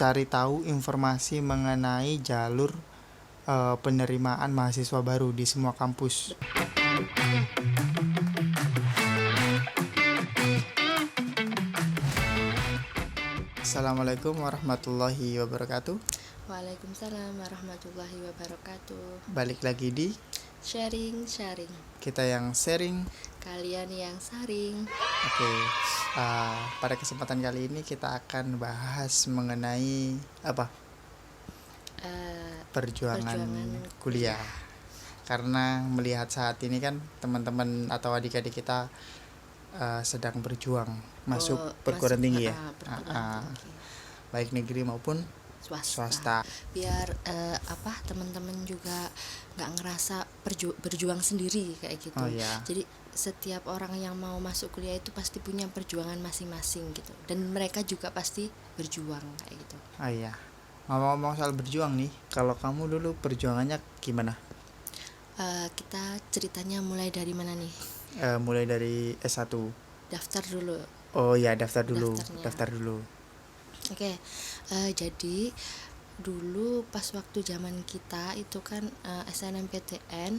cari tahu informasi mengenai jalur penerimaan mahasiswa baru di semua kampus. Assalamualaikum warahmatullahi wabarakatuh. Waalaikumsalam warahmatullahi wabarakatuh. Balik lagi di Sharing kita yang sharing. kalian yang saring. Oke, pada kesempatan kali ini kita akan bahas mengenai apa? Perjuangan kuliah. Karena melihat saat ini kan teman-teman atau adik-adik kita sedang berjuang masuk perguruan tinggi ya. Baik negeri maupun swasta. Biar teman-teman juga nggak ngerasa berjuang sendiri kayak gitu. Oh iya. Jadi setiap orang yang mau masuk kuliah itu pasti punya perjuangan masing-masing gitu. Dan mereka juga pasti berjuang kayak gitu. Oh iya. Ngomong-ngomong soal berjuang nih, kalau kamu dulu perjuangannya gimana? Kita ceritanya mulai dari mana nih? Mulai dari S1. Daftar dulu. Oh ya, daftar dulu. Oke, jadi dulu pas waktu zaman kita itu kan SNMPTN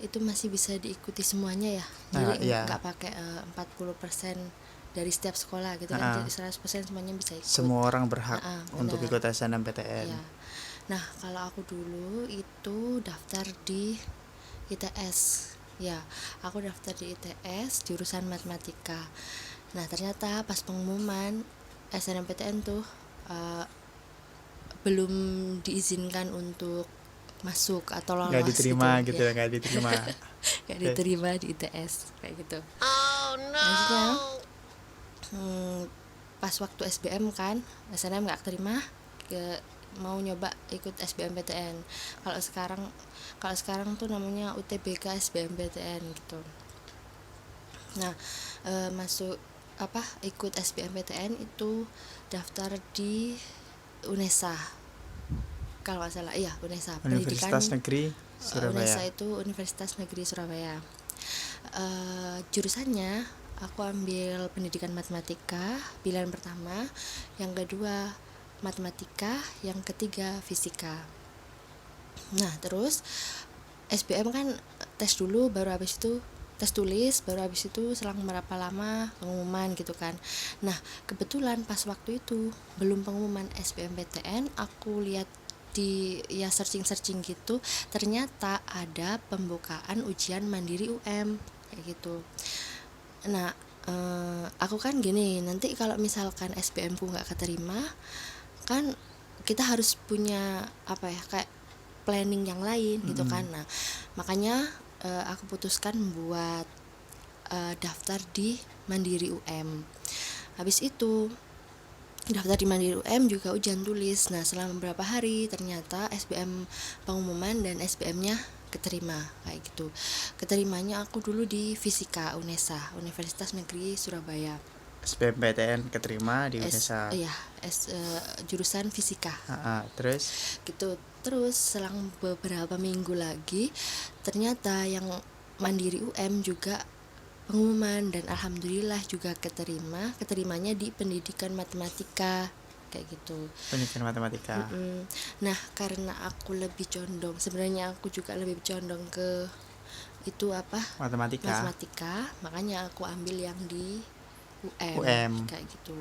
itu masih bisa diikuti semuanya ya. Jadi nggak pakai 40% dari setiap sekolah gitu kan. Jadi 100% semuanya bisa ikut. Semua orang berhak untuk ikut SNMPTN. Ya. Nah, kalau aku dulu itu daftar di ITS. Ya, aku daftar di ITS jurusan matematika. Nah, ternyata pas pengumuman SNMPTN tuh belum diizinkan untuk masuk atau lolos. Gak diterima gitu ya, gak diterima. Gak diterima di ITS kayak gitu. Oh no. Maksudnya pas waktu SBM kan SNM gak terima, mau nyoba ikut SBMPTN. Kalau sekarang tuh namanya UTBK SBMPTN gitu. Nah, ikut SBMPTN itu daftar di UNESA. Kalau nggak salah, iya UNESA. Universitas Negeri Surabaya. UNESA itu Universitas Negeri Surabaya. Jurusannya aku ambil pendidikan matematika pilihan pertama, yang kedua matematika, yang ketiga fisika. Nah, terus SBM kan tes dulu, baru habis itu tes tulis, baru habis itu selang berapa lama pengumuman gitu kan. Nah, kebetulan pas waktu itu belum pengumuman SBMPTN, aku lihat di searching gitu, ternyata ada pembukaan ujian mandiri UM kayak gitu. Nah, aku kan gini, nanti kalau misalkan SBM ku nggak keterima kan kita harus punya kayak planning yang lain gitu kan. Nah, makanya aku putuskan buat daftar di Mandiri UM. Habis itu daftar di Mandiri UM juga ujian tulis. Nah, selama beberapa hari ternyata SBM pengumuman dan SBM-nya keterima kayak gitu. Keterimanya aku dulu di Fisika UNESA, Universitas Negeri Surabaya. SBMPTN keterima di UNESA. Iya, jurusan fisika. Terus gitu. Terus selang beberapa minggu lagi ternyata yang Mandiri UM juga pengumuman dan alhamdulillah juga keterimanya di pendidikan matematika kayak gitu. Pendidikan matematika. Nah, karena aku lebih condong, sebenarnya aku juga lebih condong ke itu matematika, makanya aku ambil yang di UM. Kayak gitu.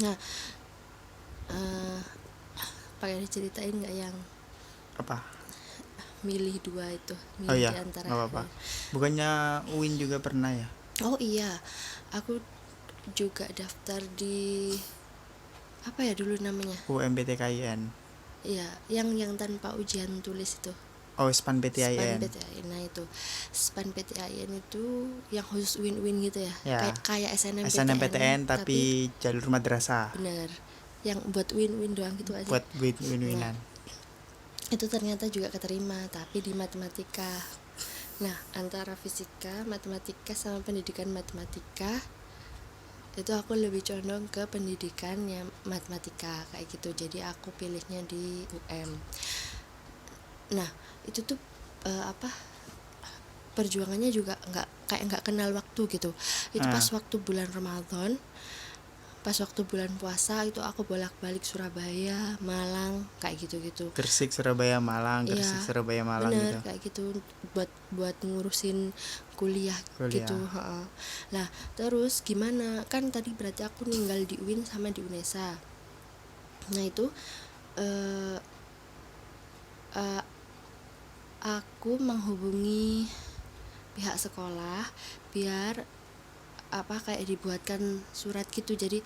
Nah, pengen diceritain nggak yang milih dua itu, di antara. Nggak apa-apa. Bukannya UIN juga pernah ya? Oh iya, aku juga daftar di dulu namanya? UMPTKIN. Iya, yang tanpa ujian tulis itu. Oh, SPAN-PTIN. Nah, itu SPAN-PTIN itu yang khusus UIN gitu ya. Kayak SNMPTN tapi jalur madrasah. Bener. Yang buat win doang gitu aja. Buat win-winan. Itu ternyata juga keterima tapi di matematika. Nah, antara fisika, matematika sama pendidikan matematika itu aku lebih condong ke pendidikan yang matematika kayak gitu. Jadi aku pilihnya di UM. Nah, itu tuh perjuangannya juga nggak kenal waktu gitu. Itu pas waktu bulan Ramadan pas waktu bulan puasa itu aku bolak-balik Surabaya, Malang, kayak gitu-gitu. Gresik, Surabaya, Malang, Gresik, Iya, Surabaya, Malang bener gitu. kayak gitu, buat ngurusin kuliah gitu. Kuliah. Heeh. Nah terus gimana, kan tadi berarti aku ninggal di UIN sama di UNESA. Nah itu eh, eh, aku menghubungi pihak sekolah biar kayak dibuatkan surat gitu. Jadi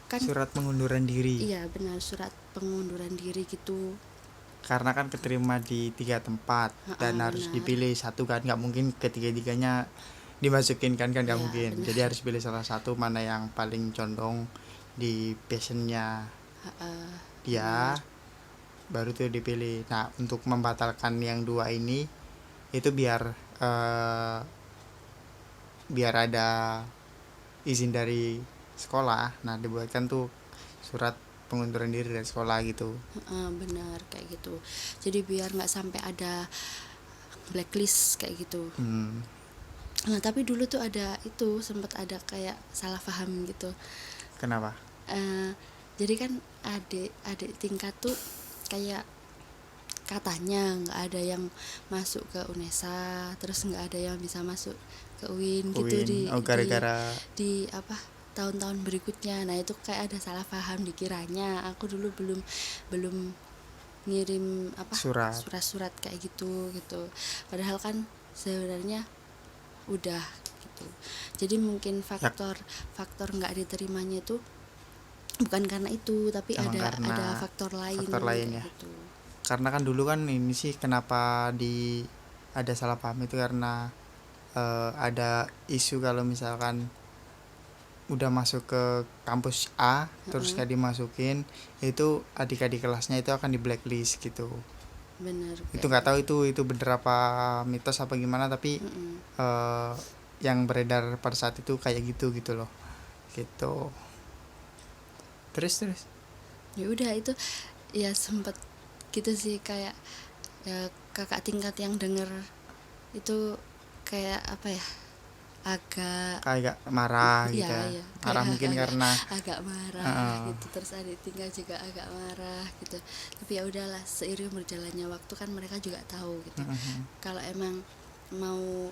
kan Surat pengunduran diri. iya benar, surat pengunduran diri gitu. Karena kan keterima di 3 tempat dan harus Benar. dipilih satu kan, nggak mungkin ketiga-tiganya dimasukin kan nggak Ya, mungkin. benar. Jadi harus pilih salah satu mana yang paling condong di passionnya dia, baru tuh dipilih. Nah untuk membatalkan yang 2 ini itu biar ada izin dari sekolah. Nah dibuatkan tuh surat pengunduran diri dari sekolah gitu. Benar kayak gitu. Jadi biar nggak sampai ada blacklist kayak gitu. Nah tapi dulu tuh sempat ada kayak salah paham gitu. Kenapa? Jadi kan adik tingkat tuh kayak katanya nggak ada yang masuk ke UNESA, terus nggak ada yang bisa masuk ke UIN gitu gara-gara di tahun-tahun berikutnya. Nah itu kayak ada salah paham, dikiranya aku dulu belum ngirim surat-surat kayak gitu. Padahal kan sebenarnya udah gitu. Jadi mungkin faktor nggak diterimanya itu bukan karena itu, tapi ada faktor lain ya. gitu. Karena kan dulu kan ini sih kenapa ada salah paham itu karena ada isu kalau misalkan udah masuk ke kampus A terus gak dimasukin, itu adik-adik kelasnya itu akan di blacklist gitu. Bener. Itu nggak tahu itu bener apa mitos apa gimana, tapi yang beredar pada saat itu kayak gitu loh gitu. Terus ya udah itu ya sempet gitu sih, kayak ya kakak tingkat yang denger itu kayak agak marah gitu iya, marah mungkin karena agak marah gitu. Terus adik tingkat juga agak marah gitu. Tapi ya udahlah, seiring berjalannya waktu kan mereka juga tahu gitu. Kalau emang mau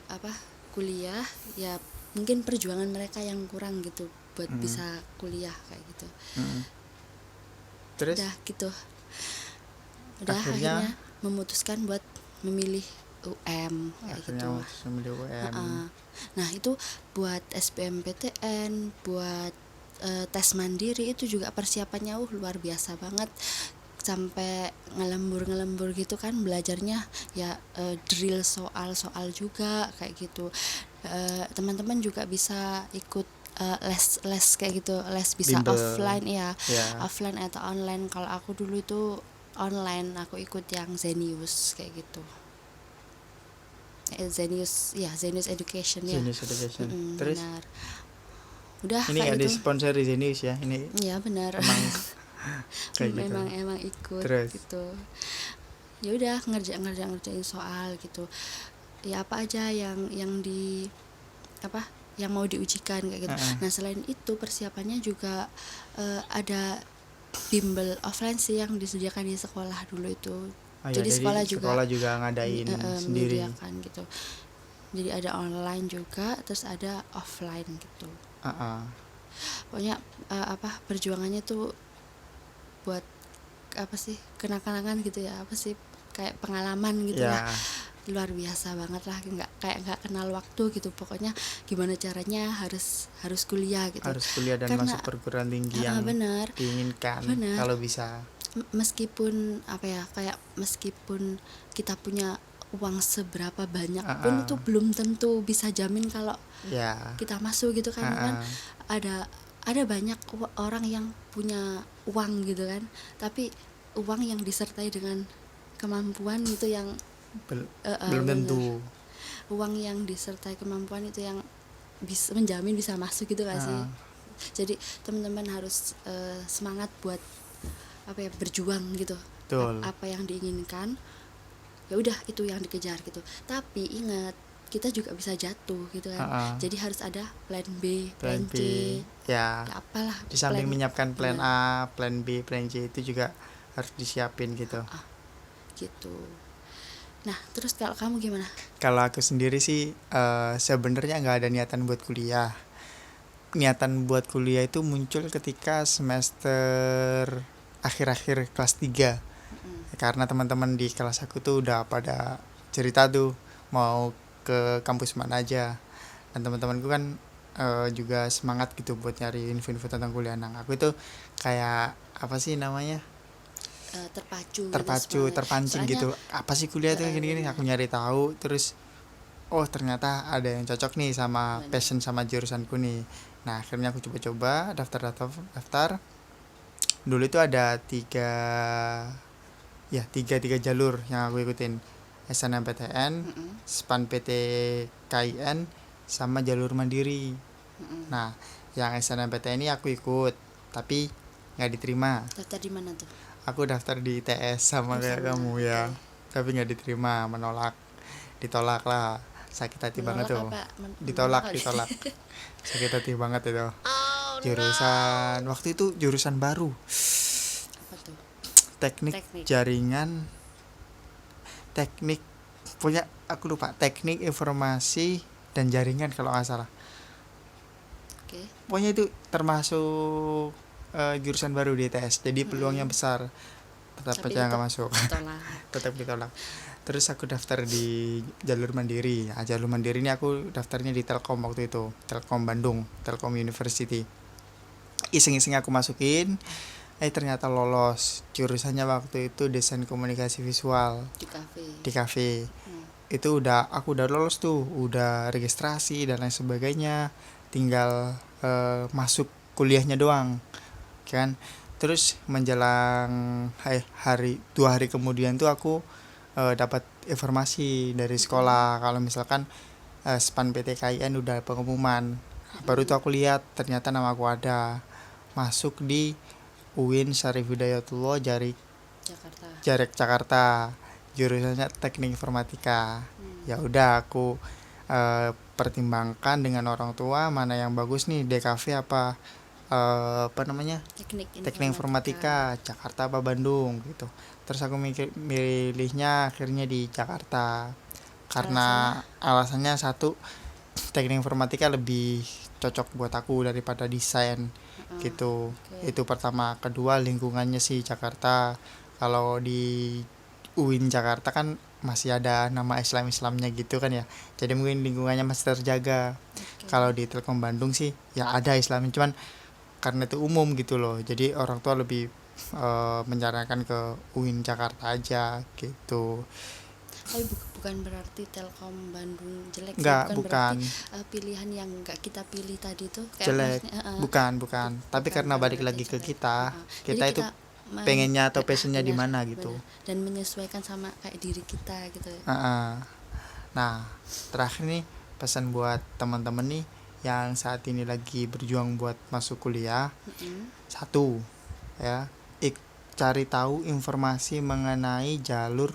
kuliah ya mungkin perjuangan mereka yang kurang gitu buat bisa kuliah kayak gitu. Terus udah akhirnya memutuskan buat memilih UM kayak gitu. Nah itu buat SBMPTN, buat tes mandiri itu juga persiapannya luar biasa banget. Sampai ngelembur gitu kan belajarnya ya, drill soal juga kayak gitu. Teman-teman juga bisa ikut les kayak gitu, les bisa bimbel. Offline ya, offline atau online. Kalau aku dulu itu online, aku ikut yang Zenius kayak gitu. Zenius Education ya. Zenius Education. Terus benar. Udah ini kayak ada gitu. sponsor di Zenius ya ini. Iya benar. Emang ikut. Terus gitu. Ya udah ngerjain soal gitu. Ya apa aja yang yang mau diujikan kayak gitu. Nah selain itu persiapannya juga ada bimbel offline sih yang disediakan di sekolah dulu itu. Jadi sekolah juga ngadain sendiri gitu. Jadi ada online juga, terus ada offline gitu. Pokoknya perjuangannya tuh buat kenang-kenangan gitu ya, kayak pengalaman gitu lah. Luar biasa banget lah, nggak kenal waktu gitu. Pokoknya gimana caranya harus kuliah gitu. Harus kuliah dan karena, masuk perguruan tinggi yang diinginkan kalau bisa. Meskipun meskipun kita punya uang seberapa banyak pun itu belum tentu bisa jamin kalau kita masuk gitu kan. Kan ada banyak orang yang punya uang gitu kan, tapi uang yang disertai dengan kemampuan itu yang belum tentu. Uang yang disertai kemampuan itu yang bisa menjamin bisa masuk gitu gak sih. Jadi teman-teman harus semangat buat berjuang gitu. Apa yang diinginkan ya udah itu yang dikejar gitu. Tapi ingat, kita juga bisa jatuh gitu kan. Jadi harus ada plan B, plan C, ya apalah, di samping menyiapkan plan A, plan B, plan C itu juga harus disiapin gitu. Gitu. Nah, terus kalau kamu gimana? Kalau aku sendiri sih sebenarnya nggak ada niatan buat kuliah. Niatan buat kuliah itu muncul ketika semester akhir-akhir kelas 3. Karena teman-teman di kelas aku tuh udah pada cerita tuh mau ke kampus mana aja. Dan teman-temanku kan juga semangat gitu buat nyari info-info tentang kuliah. Nah, aku itu kayak apa sih namanya? Terpacu gitu, terpancing soalnya, gitu. Apa sih kuliah tuh gini-gini, aku nyari tahu terus oh ternyata ada yang cocok nih sama passion sama jurusanku nih. Nah, akhirnya aku coba-coba daftar. Dulu itu ada tiga jalur yang aku ikutin. SNMPTN, SPAN PT KIN, sama jalur mandiri. Nah, yang SNMPTN ini aku ikut, tapi nggak diterima. Daftar di mana tuh? Aku daftar di ITS sama kayak kamu ya, tapi nggak diterima, ditolak lah, sakit hati banget tuh. Ditolak sakit hati banget itu. Jurusan waktu itu jurusan baru, Apa tuh? teknik jaringan, punya aku lupa, teknik informasi dan jaringan kalau nggak salah. Pokoknya itu termasuk jurusan baru di ITS, jadi peluangnya besar, tetap aja nggak masuk. Tetap ditolak. Terus aku daftar di jalur mandiri. Nah, jalur mandiri ini aku daftarnya di Telkom waktu itu, Telkom Bandung, Telkom University. Iseng-iseng aku masukin, ternyata lolos. Jurusannya waktu itu desain komunikasi visual di kafe. Itu aku udah lolos tuh, udah registrasi dan lain sebagainya, tinggal masuk kuliahnya doang kan. Terus menjelang 2 hari kemudian tuh aku dapat informasi dari sekolah kalau misalkan SPAN PT KIN udah pengumuman. Baru tuh aku lihat ternyata nama aku ada masuk di UIN Syarif Hidayatullah Jakarta, jurusannya teknik informatika. Ya udah aku pertimbangkan dengan orang tua mana yang bagus nih, DKV apa teknik informatika, Jakarta apa Bandung gitu. Terus aku milihnya akhirnya di Jakarta karena alasannya satu, teknik informatika lebih cocok buat aku daripada desain gitu. Itu pertama. Kedua, lingkungannya sih Jakarta. Kalau di UIN Jakarta kan masih ada nama Islamnya gitu kan ya, jadi mungkin lingkungannya masih terjaga. Kalau di Telkom Bandung sih ya ada Islamnya, cuman karena itu umum gitu loh, jadi orang tua lebih menyarankan ke UIN Jakarta aja gitu. Tapi bukan berarti Telkom Bandung jelek sih, bukan berarti pilihan yang nggak kita pilih tadi tuh kayak jelek, bukan. Tapi karena balik lagi ke kita itu pengennya atau passionnya di mana gitu, dan menyesuaikan sama kayak diri kita gitu. Nah, terakhir nih pesan buat teman-teman nih yang saat ini lagi berjuang buat masuk kuliah. Satu ya, cari tahu informasi mengenai jalur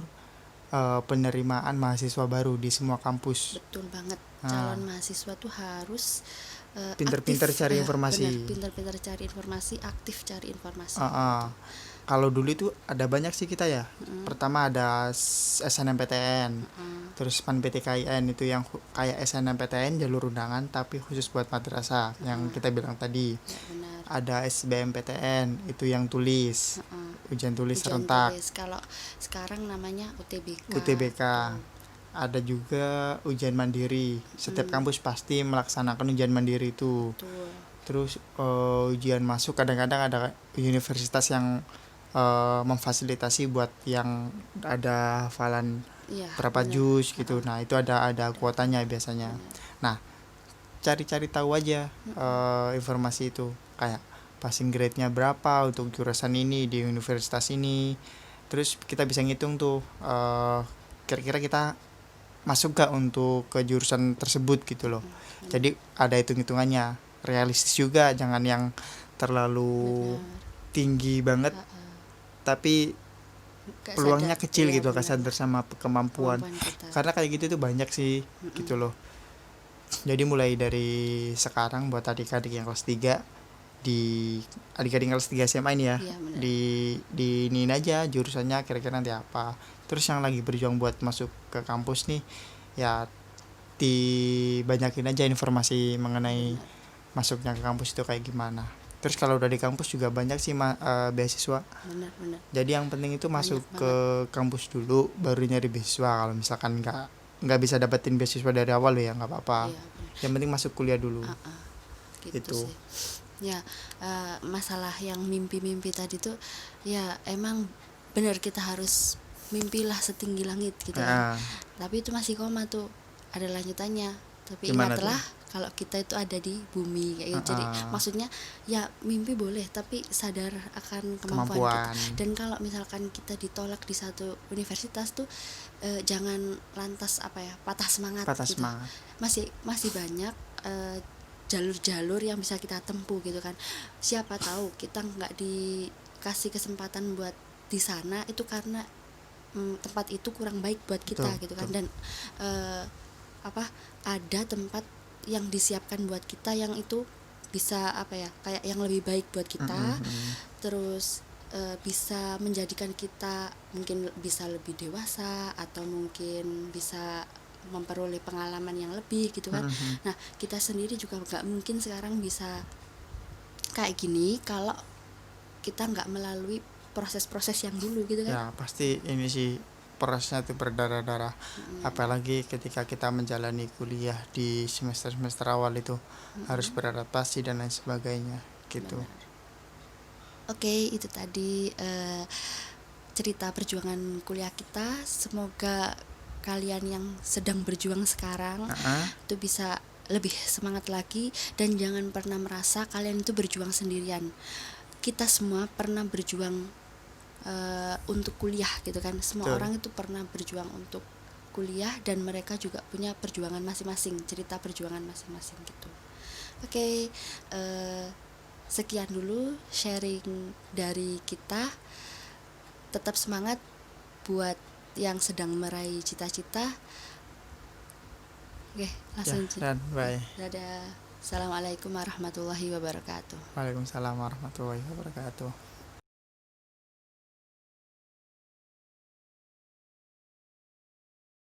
penerimaan mahasiswa baru di semua kampus. Betul banget. Calon mahasiswa tuh harus pinter-pinter cari informasi. Pinter-pinter cari informasi, aktif cari informasi. Kalau dulu itu ada banyak sih kita ya. Pertama ada SNMPTN, terus PAN PT KIN itu yang kayak SNMPTN jalur undangan tapi khusus buat madrasah yang kita bilang tadi. Ada SBMPTN itu yang tulis, ujian tulis serentak. Kalau sekarang namanya UTBK. Ada juga ujian mandiri. Setiap kampus pasti melaksanakan ujian mandiri itu. Betul. Terus ujian masuk kadang-kadang ada universitas yang memfasilitasi buat yang ada hafalan berapa juz gitu. Nah, itu ada kuotanya biasanya. Nah, cari-cari tahu aja informasi itu, kayak passing grade-nya berapa untuk jurusan ini di universitas ini. Terus kita bisa ngitung tuh kira-kira kita masuk gak untuk ke jurusan tersebut gitu loh. Jadi ada hitung-hitungannya, realistis juga, jangan yang terlalu tinggi banget tapi peluangnya kecil iya, gitu, gak sadar sama kemampuan kita. Karena kayak gitu tuh banyak sih gitu loh. Jadi mulai dari sekarang buat adik-adik yang kelas 3 di adik-adik kelas 3 SMA ini ya, Iya, di iniin aja jurusannya kira-kira nanti apa. Terus yang lagi berjuang buat masuk ke kampus nih, ya dibanyakin aja informasi mengenai masuknya ke kampus itu kayak gimana. Terus kalau udah di kampus juga banyak sih beasiswa. Benar. Jadi yang penting itu masuk Banyak ke kampus dulu baru nyari beasiswa. Kalau misalkan nggak bisa dapetin beasiswa dari awal ya nggak apa-apa. Iya, Yang penting masuk kuliah dulu. Gitu sih. Ya, masalah yang mimpi-mimpi tadi tuh ya emang benar, kita harus mimpilah setinggi langit gitu kan. Tapi itu masih koma tuh, ada lanjutannya. Tapi ingatlah kalau kita itu ada di bumi kayak gitu. Jadi maksudnya ya mimpi boleh tapi sadar akan kemampuan kita. Dan kalau misalkan kita ditolak di satu universitas tuh jangan lantas patah semangat gitu. Masih banyak jalur-jalur yang bisa kita tempuh gitu kan. Siapa tahu kita nggak dikasih kesempatan buat di sana itu karena tempat itu kurang baik buat kita gitu kan. Dan ada tempat yang disiapkan buat kita yang itu bisa kayak yang lebih baik buat kita. Terus bisa menjadikan kita mungkin bisa lebih dewasa atau mungkin bisa memperoleh pengalaman yang lebih gitu kan. Nah, kita sendiri juga nggak mungkin sekarang bisa kayak gini kalau kita nggak melalui proses-proses yang dulu gitu kan. Ya pasti ini sih prosesnya tuh berdarah-darah. Apalagi ketika kita menjalani kuliah di semester awal itu harus beradaptasi dan lain sebagainya gitu. Oke, itu tadi cerita perjuangan kuliah kita. Semoga kalian yang sedang berjuang sekarang itu bisa lebih semangat lagi dan jangan pernah merasa kalian itu berjuang sendirian. Kita semua pernah berjuang untuk kuliah gitu kan. Semua orang itu pernah berjuang untuk kuliah dan mereka juga punya perjuangan masing-masing, cerita perjuangan masing-masing gitu. Oke, sekian dulu sharing dari kita. Tetap semangat buat yang sedang meraih cita-cita. Oke, langsung dan bye. Dadah. Assalamualaikum warahmatullahi wabarakatuh. Waalaikumsalam warahmatullahi wabarakatuh.